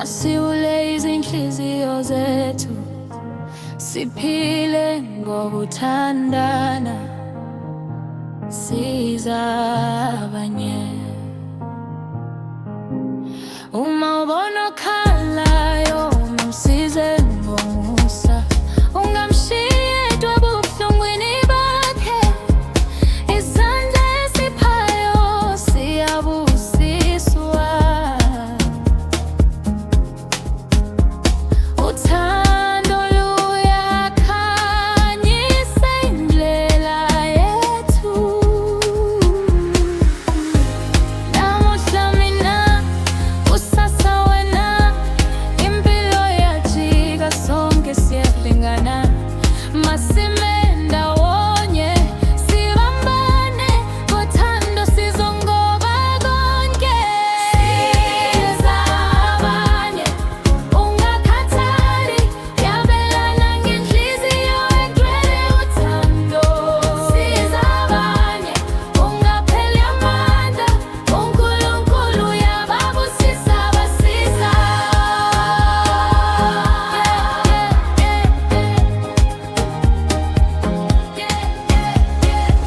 Masivule izinhliziyo zethu, siphile ngokuthandana, siza abanye. Uma ubona okhalayo, umsize ngomusa, ungamshiyi yedwa ebuhlungwini bakhe. Isandla esiphayo siyabusiswa. Uthando luyakhanyisa indlela yethu. Namuhla mina, kusasa wena, impilo iyajika, sonke siyalingana. Masime ndawonye, sibambane, ngothando sizongoba konke. Siza abanye, ungakhathali, yabelana ngenhliziyo egcwele uthando. Siza abanye, ungapheli amandla, uNkulunkulu uyababusisa abasiza.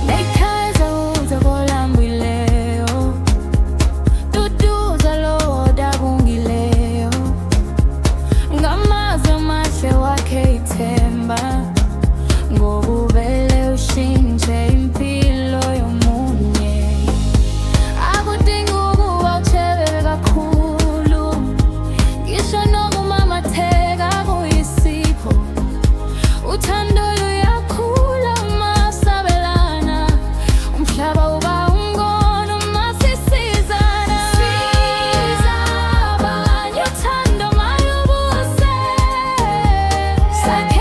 Nekhaya uza kolambileyo, duduza lo odabungileyo. Ngamazwi amahle wakhe ithemba, ngobubele ushintshe impilo yomunye. Akudingi ukuba utshebe kakhulu, ngisho nokumamatheka kuyisipho. Uthando luyakhula uma sabelana, umhlaba uba umngcwabo uma sisizana. Siza abanye, uthando malubuse, sakhe